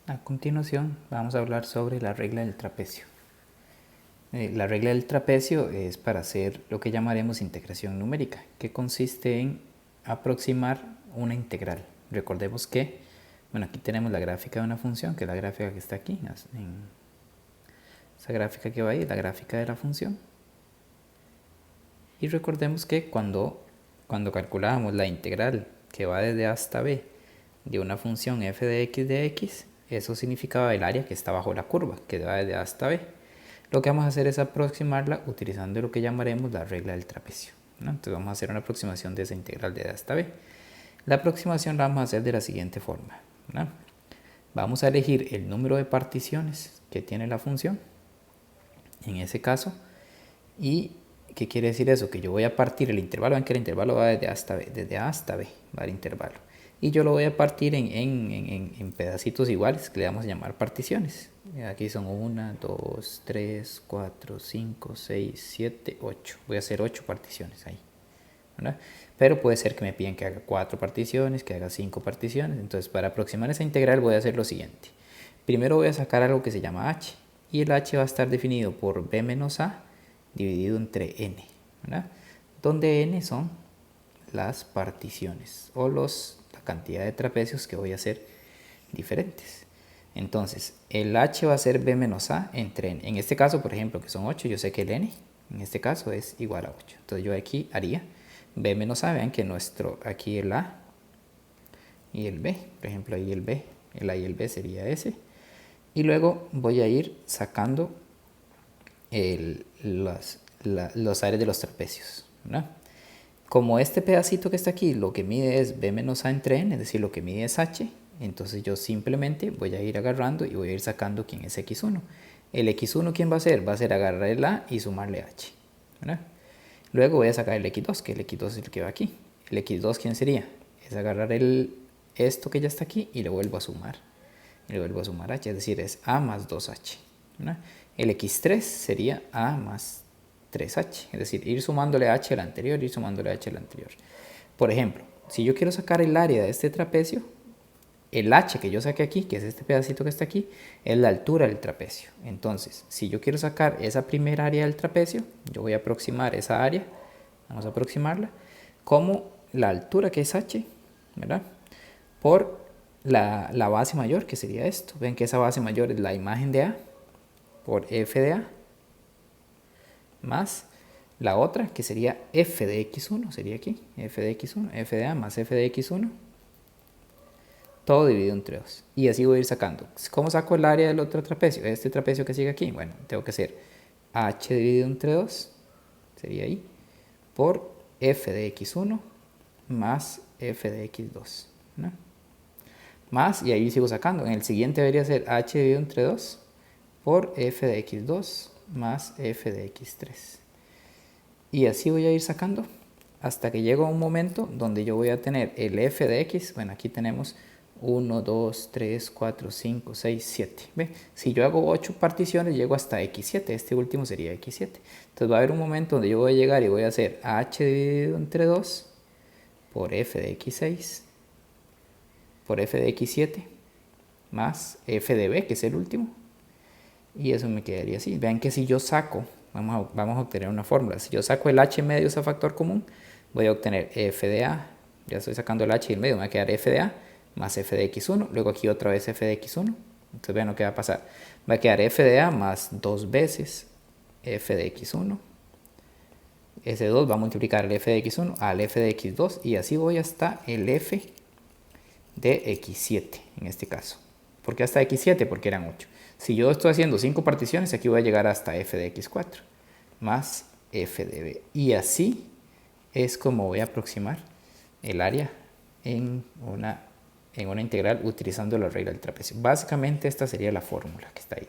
A continuación vamos a hablar sobre la regla del trapecio. La regla del trapecio es para hacer lo que llamaremos integración numérica, que consiste en aproximar una integral. Recordemos que, aquí tenemos la gráfica de una función, que es la gráfica que está aquí, esa gráfica que va ahí, la gráfica de la función. Y recordemos que cuando calculábamos la integral que va desde A hasta B de una función f de x, eso significaba el área que está bajo la curva, que va desde A hasta B. Lo que vamos a hacer es aproximarla utilizando lo que llamaremos la regla del trapecio, ¿no? Entonces vamos a hacer una aproximación de esa integral de A hasta B. La aproximación la vamos a hacer de la siguiente forma, ¿no? Vamos a elegir el número de particiones que tiene la función, en ese caso, y ¿qué quiere decir eso? Que yo voy a partir el intervalo, ven que el intervalo va desde A hasta B, va el intervalo. Y yo lo voy a partir en pedacitos iguales, que le vamos a llamar particiones. Aquí son 1, 2, 3, 4, 5, 6, 7, 8. Voy a hacer 8 particiones ahí, ¿verdad? Pero puede ser que me piden que haga 4 particiones, que haga 5 particiones. Entonces, para aproximar esa integral voy a hacer lo siguiente. Primero voy a sacar algo que se llama h. Y el h va a estar definido por b menos a dividido entre n, ¿verdad? Donde n son las particiones o la cantidad de trapecios que voy a hacer diferentes. Entonces, el h va a ser b menos a entre n. En este caso, por ejemplo, que son 8, yo sé que el n, en este caso, es igual a 8. Entonces, yo aquí haría b menos a. Vean que aquí el a y el b, por ejemplo, ahí el b, el a y el b sería ese. Y luego voy a ir sacando los áreas de los trapecios, ¿verdad? Como este pedacito que está aquí lo que mide es b menos a entre n, es decir, lo que mide es h, entonces yo simplemente voy a ir agarrando y voy a ir sacando quién es x1. El x1, ¿quién va a ser? Va a ser agarrar el a y sumarle h, ¿verdad? Luego voy a sacar el x2, que el x2 es el que va aquí. El x2, ¿quién sería? Es agarrar esto que ya está aquí y le vuelvo a sumar. Y le vuelvo a sumar h, es decir, es a más 2h, ¿verdad? El x3 sería a más 3h, es decir, ir sumándole h al anterior, ir sumándole h al anterior. Por ejemplo, si yo quiero sacar el área de este trapecio, el h que yo saqué aquí, que es este pedacito que está aquí, es la altura del trapecio. Entonces, si yo quiero sacar esa primera área del trapecio, yo voy a aproximar esa área, vamos a aproximarla, como la altura que es h, ¿verdad? Por la base mayor, que sería esto. Ven que esa base mayor es la imagen de a, por f de a, más la otra, que sería f de x1, sería aquí, f de x1, f de a más f de x1, todo dividido entre 2. Y así voy a ir sacando. ¿Cómo saco el área del otro trapecio? Este trapecio que sigue aquí, bueno, tengo que hacer h dividido entre 2, sería ahí, por f de x1 más f de x2, ¿no? Más, y ahí sigo sacando. En el siguiente debería ser h dividido entre 2 por f de x2 más f de x3. Y así voy a ir sacando hasta que llego a un momento donde yo voy a tener el f de x. Bueno, aquí tenemos 1, 2, 3, 4, 5, 6, 7. ¿Ve? Si yo hago 8 particiones, llego hasta x7. Este último sería x7. Entonces va a haber un momento donde yo voy a llegar y voy a hacer h dividido entre 2 por f de x6 por f de x7 más f de b, que es el último. Y eso me quedaría así. Vean que si yo saco, vamos a obtener una fórmula. Si yo saco el h medio, ese factor común, voy a obtener f de a. Ya estoy sacando el h y el medio, me va a quedar f de a más f de x1. Luego aquí otra vez f de x1. Entonces vean lo que va a pasar. Va a quedar f de a más 2 veces f de x1. Ese 2 va a multiplicar el f de x1 al f de x2 y así voy hasta el f de x7 en este caso. ¿Por qué hasta x7? Porque eran 8. Si yo estoy haciendo 5 particiones, aquí voy a llegar hasta f de x4 más f de b. Y así es como voy a aproximar el área en una integral utilizando la regla del trapecio. Básicamente esta sería la fórmula que está ahí.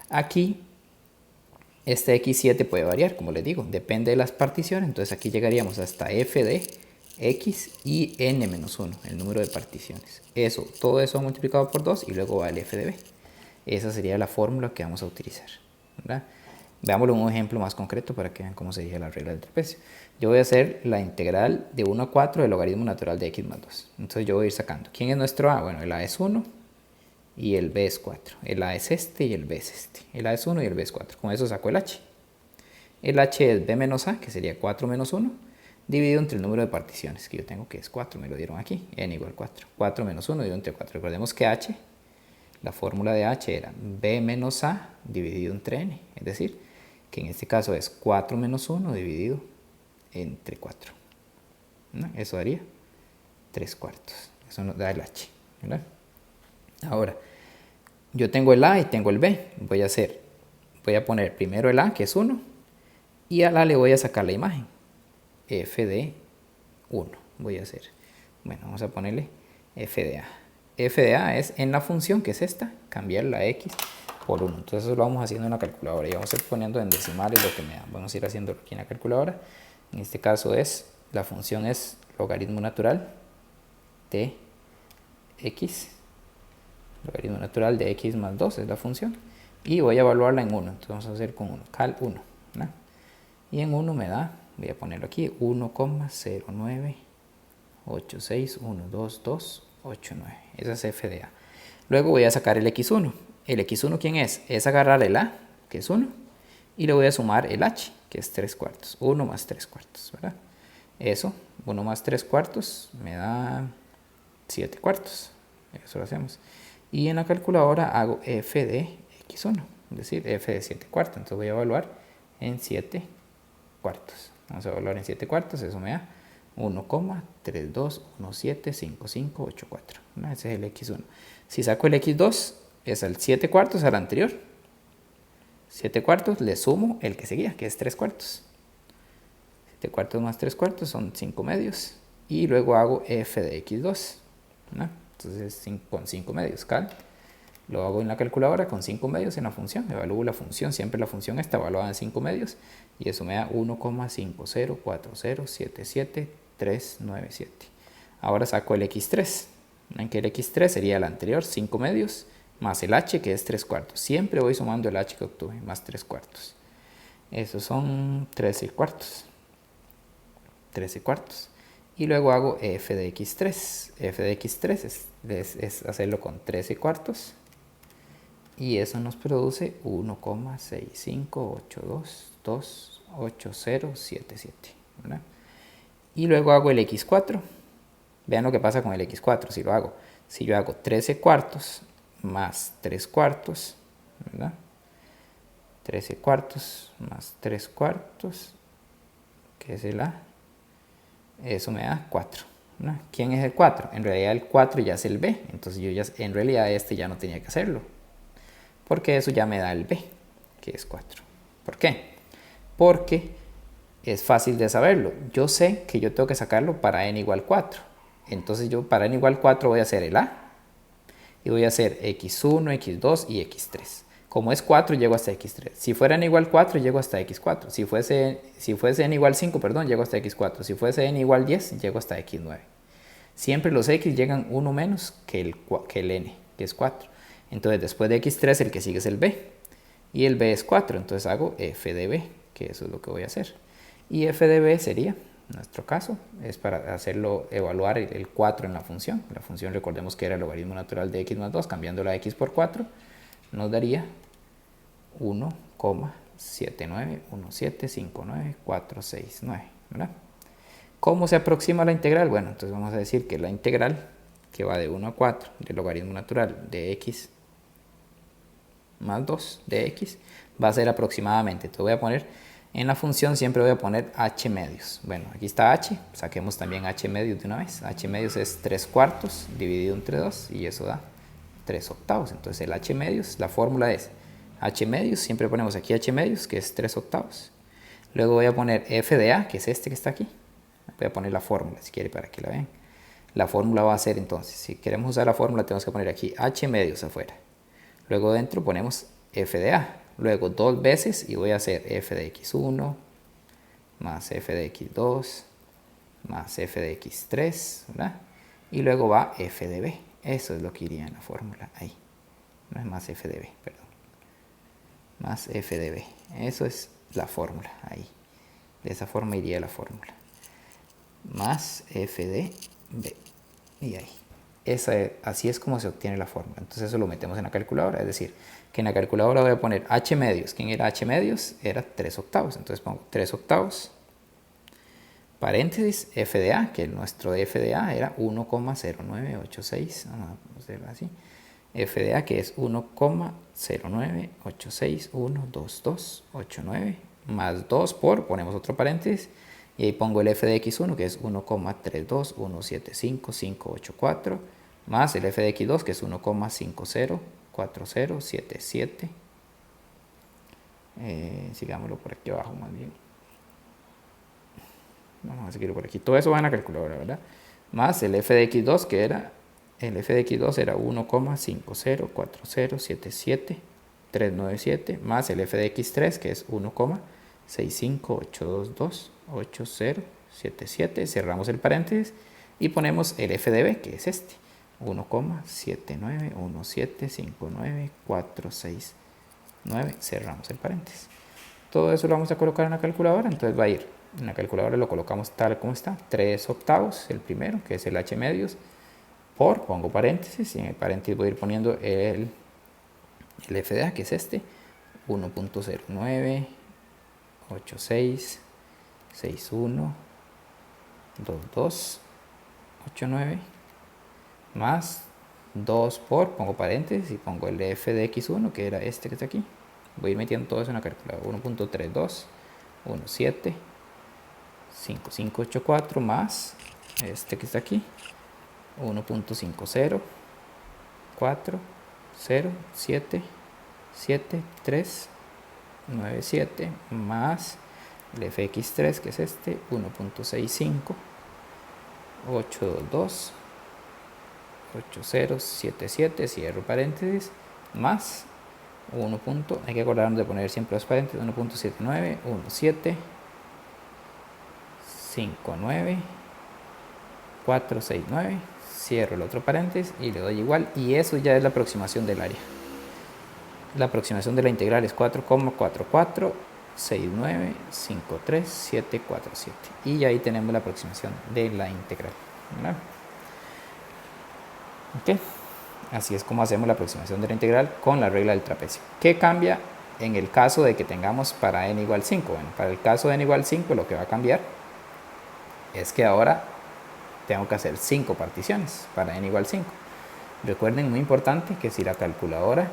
Aquí este x7 puede variar, como les digo, depende de las particiones. Entonces aquí llegaríamos hasta f de x y n menos 1, el número de particiones. Todo eso multiplicado por 2 y luego va el f de b. Esa sería la fórmula que vamos a utilizar, ¿verdad? Veámoslo en un ejemplo más concreto para que vean cómo sería la regla del trapecio. Yo voy a hacer la integral de 1 a 4 del logaritmo natural de x más 2. Entonces yo voy a ir sacando. ¿Quién es nuestro a? Bueno, el a es 1 y el B es 4. El A es este y el B es este. El A es 1 y el B es 4. Con eso saco el H. El H es B menos A, que sería 4 menos 1, dividido entre el número de particiones que yo tengo, que es 4, me lo dieron aquí, n igual 4. 4 menos 1 dividido entre 4. Recordemos que H, la fórmula de H era B menos A dividido entre n, es decir, que en este caso es 4 menos 1 dividido entre 4. ¿No? Eso daría 3 cuartos. Eso nos da el H, ¿verdad? Ahora, yo tengo el A y tengo el B. Voy a poner primero el A, que es 1, y al A le voy a sacar la imagen, f de 1. Voy a hacer, bueno, vamos a ponerle f de A. F de A es en la función, que es esta, cambiar la x por 1. Entonces eso lo vamos haciendo en la calculadora y vamos a ir poniendo en decimales lo que me da. Vamos a ir haciéndolo aquí en la calculadora. En este caso la función es logaritmo natural de x. Logaritmo natural de x más 2 es la función. Y voy a evaluarla en 1. Entonces vamos a hacer con 1, cal 1. ¿no? Y en 1 me da, voy a ponerlo aquí, 1,09861228,9. Esa es f de A. Luego voy a sacar el x1. ¿El x1 quién es? Es agarrar el A, que es 1, y le voy a sumar el h, que es 3 cuartos. 1 más 3 cuartos, ¿verdad? Eso, 1 más 3 cuartos me da 7 cuartos. Eso lo hacemos. Y en la calculadora hago f de x1, es decir, f de 7 cuartos. Entonces voy a evaluar en 7 cuartos. Vamos a evaluar en 7 cuartos, eso me da 1,32175584. ¿no? Ese es el x1. Si saco el x2, es el 7 cuartos al anterior. 7 cuartos, le sumo el que seguía, que es 3 cuartos. 7 cuartos más 3 cuartos son 5 medios. Y luego hago f de x2. ¿no? Entonces con 5 medios, cal. Lo hago en la calculadora con 5 medios en la función. Evalúo la función, siempre la función está evaluada en 5 medios. Y eso me da 1,504077397. Ahora saco el x3. En que el x3 sería el anterior, 5 medios, más el h, que es 3 cuartos. Siempre voy sumando el h que obtuve, más 3 cuartos. Esos son 13 cuartos. 13 cuartos. Y luego hago f de x3. F de x3 es hacerlo con 13 cuartos. Y eso nos produce 1,658228077. ¿verdad? Y luego hago el x4. Vean lo que pasa con el x4 si lo hago. Si yo hago 13 cuartos más 3 cuartos, ¿verdad? 13 cuartos más 3 cuartos, que es el A, eso me da 4. ¿verdad? ¿Quién es el 4? En realidad el 4 ya es el B, entonces yo ya, en realidad este ya no tenía que hacerlo, porque eso ya me da el B, que es 4. ¿Por qué? Porque es fácil de saberlo. Yo sé que yo tengo que sacarlo para n igual 4. Entonces yo para n igual 4 voy a hacer el A y voy a hacer x1, x2 y x3. Como es 4, llego hasta x3. Si fuera n igual 4, llego hasta x4. Si fuese n igual 5, perdón, llego hasta x4. Si fuese n igual 10, llego hasta x9. Siempre los x llegan uno menos que el n, que es 4. Entonces después de x3 el que sigue es el b. Y el b es 4, entonces hago f de b, que eso es lo que voy a hacer. Y f de b sería, en nuestro caso, es para hacerlo evaluar el 4 en la función. La función, recordemos que era el logaritmo natural de x más 2, cambiando la x por 4, nos daría 1,791759,469, ¿verdad? ¿Cómo se aproxima la integral? Bueno, entonces vamos a decir que la integral, que va de 1 a 4, del logaritmo natural de x más 2 de x, va a ser aproximadamente. Entonces voy a poner, en la función siempre voy a poner h medios. Bueno, aquí está h, saquemos también h medios de una vez. H medios es 3 cuartos dividido entre 2 y eso da 3 octavos. Entonces el h medios, la fórmula es h medios, siempre ponemos aquí h medios, que es 3 octavos. Luego voy a poner f de a, que es este que está aquí. Voy a poner la fórmula si quiere para que la vean. La fórmula va a ser entonces, si queremos usar la fórmula tenemos que poner aquí h medios afuera. Luego dentro ponemos f de a. Luego 2 veces y voy a hacer f de x1 más f de x2 más f de x3, ¿verdad? Y luego va f de b. Eso es lo que iría en la fórmula ahí. No es más f de b, perdón. Más f de b. Eso es la fórmula ahí. De esa forma iría la fórmula. Más f de b. Y ahí. Así es como se obtiene la fórmula. Entonces eso lo metemos en la calculadora. Es decir, que en la calculadora voy a poner h medios. ¿Quién era h medios? Era 3 octavos. Entonces pongo 3 octavos, paréntesis, f de a, que nuestro f de a era 1,0986. Vamos a hacerlo así. F de a, que es 1,098612289, más 2 por, ponemos otro paréntesis, y ahí pongo el f de x1, que es 1,321755584, más el f de x2, que es 1,504077. Sigámoslo por aquí abajo más bien. Vamos a seguirlo por aquí. Todo eso va en la calculadora, ¿verdad? Más el f de x2, que era... El f de x2 era 1,504077,397, más el f de x3, que es 1,658228077. Cerramos el paréntesis y ponemos el f de b, que es este, 1,791759469469. Cerramos el paréntesis. Todo eso lo vamos a colocar en la calculadora, entonces va a ir. En la calculadora lo colocamos tal como está, 3 octavos, el primero, que es el h medios, por, pongo paréntesis, y en el paréntesis voy a ir poniendo el f de a, que es este, 1,0986612289, más 2 por, pongo paréntesis y pongo el f de x1, que era este que está aquí. Voy a ir metiendo todo eso en la calculadora. 1,32175584 más este que está aquí, 1,5040777397 más el fx3, que es este, 1,658228077, cierro paréntesis, más 1. Hay que acordarnos de poner siempre los paréntesis, 1,791759,469, cierro el otro paréntesis y le doy igual, y eso ya es la aproximación del área. La aproximación de la integral es 4,446953747, y ahí tenemos la aproximación de la integral, ¿verdad? Ok, así es como hacemos la aproximación de la integral con la regla del trapecio. ¿Qué cambia en el caso de que tengamos para n igual 5? Bueno, para el caso de n igual 5 lo que va a cambiar es que ahora tengo que hacer 5 particiones para n igual 5. Recuerden, muy importante, que si la calculadora,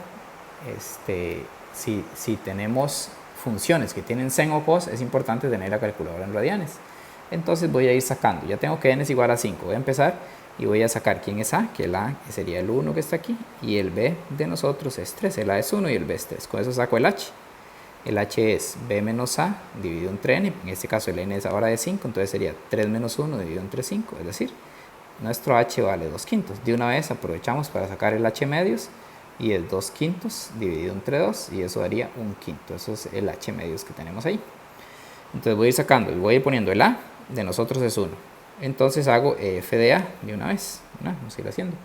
si tenemos funciones que tienen sen o cos, es importante tener la calculadora en radianes. Entonces voy a ir sacando, ya tengo que n es igual a 5, voy a empezar y voy a sacar quién es a, que el a sería el 1 que está aquí, y el b de nosotros es 3, el a es 1 y el b es 3, con eso saco el h. El h es b menos a dividido entre n, en este caso el n es ahora de 5, entonces sería 3 menos 1 dividido entre 5, es decir, nuestro h vale 2 quintos. De una vez aprovechamos para sacar el h medios, y es 2 quintos dividido entre 2, y eso daría 1 quinto. Eso es el h medios que tenemos ahí. Entonces voy a ir sacando y voy a ir poniendo el a de nosotros es 1. Entonces hago f de a de una vez, ¿no? Vamos a ir haciendo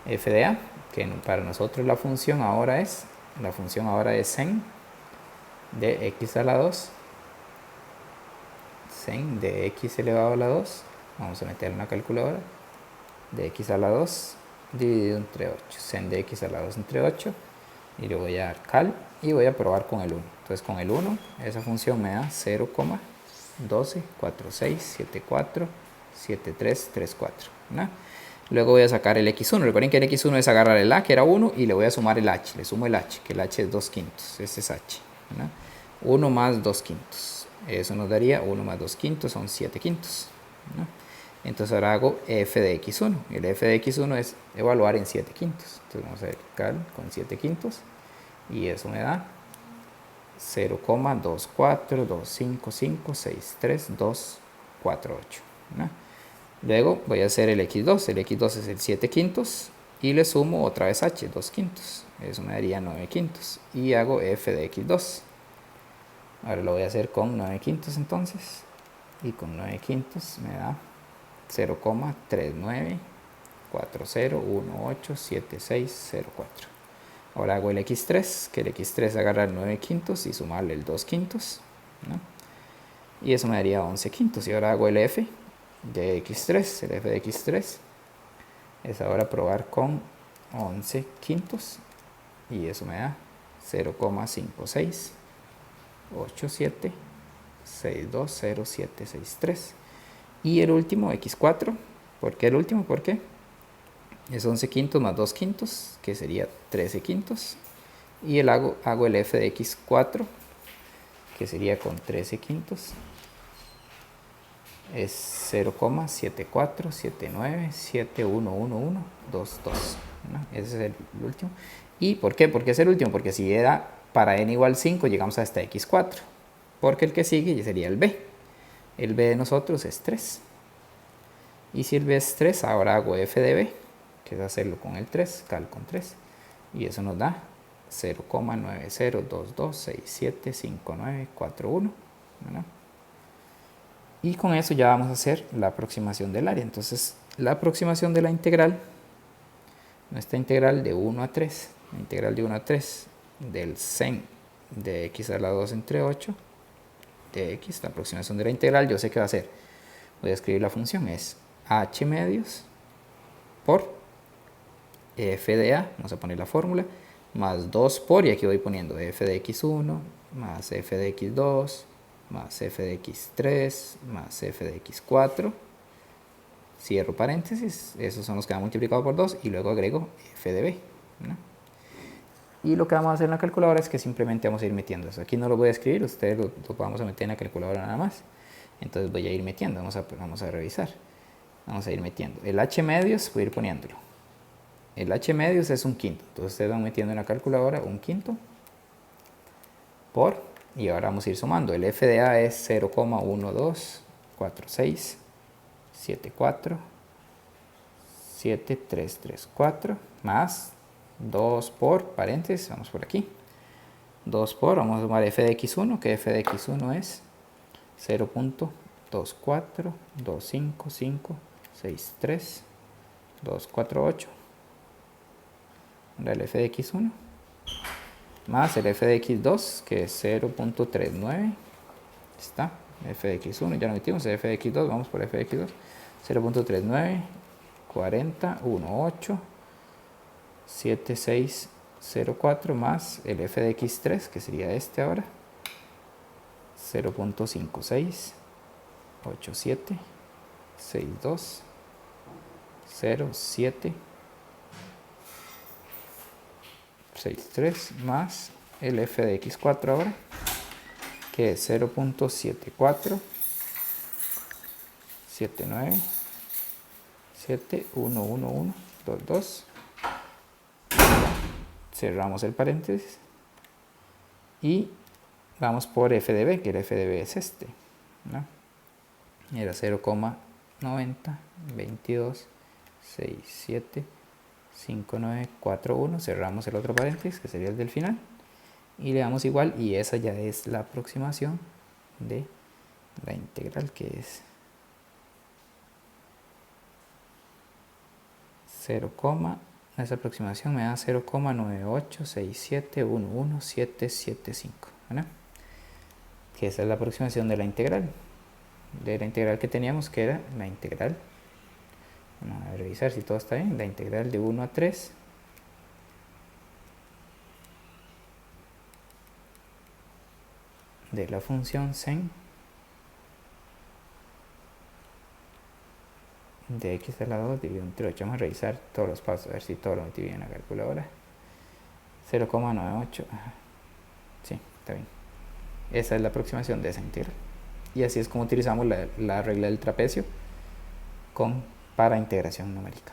f de a, que para nosotros la función ahora es sen de x a la 2, sen de x elevado a la 2, vamos a meter en la calculadora, de x a la 2 dividido entre 8, sen de x a la 2 entre 8, y le voy a dar cal y voy a probar con el 1. Entonces con el 1 esa función me da 0,1246747334, ¿no? Luego voy a sacar el x1. Recuerden que el x1 es agarrar el a, que era 1, y le voy a sumar el h. Le sumo el h, que el h es 2 quintos. Este es h, ¿no? 1 más 2 quintos. Eso nos daría 1 más 2 quintos, son 7 quintos, ¿no? Entonces ahora hago f de x1. El f de x1 es evaluar en 7 quintos. Entonces vamos a ver cal con 7 quintos. Y eso me da 0,2425563,248, ¿no? Luego voy a hacer el x2. El x2 es el 7 quintos. Y le sumo otra vez h, 2 quintos. Eso me daría 9 quintos. Y hago f de x2. Ahora lo voy a hacer con 9 quintos entonces. Y con 9 quintos me da 0,3940187604. Ahora hago el x3, que el x3 agarra el 9 quintos y sumarle el 2 quintos, ¿no? Y eso me daría 11 quintos. Y ahora hago el f de x3, el f de x3 es ahora probar con 11 quintos y eso me da 0,5687620763. Y el último, x4. ¿Por qué el último? Porque es 11 quintos más 2 quintos, que sería 13 quintos. Y hago el f de x4, que sería con 13 quintos. Es 0,7479711122. Ese es el último. ¿Y por qué? ¿Por qué es el último? Porque si era para n igual 5, llegamos hasta x4. Porque el que sigue sería el b. El b de nosotros es 3. Y si el b es 3, ahora hago f de b, que es hacerlo con el 3, cal con 3. Y eso nos da 0,9022675941. Y con eso ya vamos a hacer la aproximación del área. Entonces, la aproximación de la integral, nuestra integral de 1 a 3, la integral de 1 a 3 del sen de x a la 2 entre 8 de x, la aproximación de la integral, yo sé que va a ser, voy a escribir la función, es h medios por f de a, vamos a poner la fórmula, más 2 por, y aquí voy poniendo f de x1, más f de x2, más f de x3, más f de x4, cierro paréntesis, esos son los que han multiplicado por 2, y luego agrego f de b, ¿no? Y lo que vamos a hacer en la calculadora es que simplemente vamos a ir metiendo eso. Aquí no lo voy a escribir, ustedes lo vamos a meter en la calculadora nada más. Entonces voy a ir metiendo, vamos a revisar. Vamos a ir metiendo. El h medios voy a ir poniéndolo. El h medios es un quinto. Entonces ustedes van metiendo en la calculadora un quinto por, y ahora vamos a ir sumando. El f de a es 0,1246747334 más 2 por, paréntesis, vamos por aquí, 2 por, vamos a sumar f de x1, que f de x1 es 0.2425563,248. Ahora el f de x1 más el f de x2, que es 0.39, está, f de x1, ya lo metimos, f de x2, vamos por f de x2, 0.39, 40, 18, 7604 más el f de x3, que sería este ahora, 0.56 87 62 07 63 más el f de x4 ahora, que es 0.74 79 711122. Cerramos el paréntesis y vamos por f de b, que el f de b es este, ¿no? Era 0,9022675941. Cerramos el otro paréntesis, que sería el del final, y le damos igual, y esa ya es la aproximación de la integral, que es 0, esa aproximación me da 0,986711775, ¿verdad? Que esa es la aproximación de la integral que teníamos, que era la integral, vamos a revisar si todo está bien, la integral de 1 a 3 de la función sen de x a la 2 dividido entre 8. Vamos a revisar todos los pasos, a ver si todo lo metí bien en la calculadora. 0,98, sí, está bien. Esa es la aproximación de esa integral. Y así es como utilizamos la regla del trapecio para integración numérica.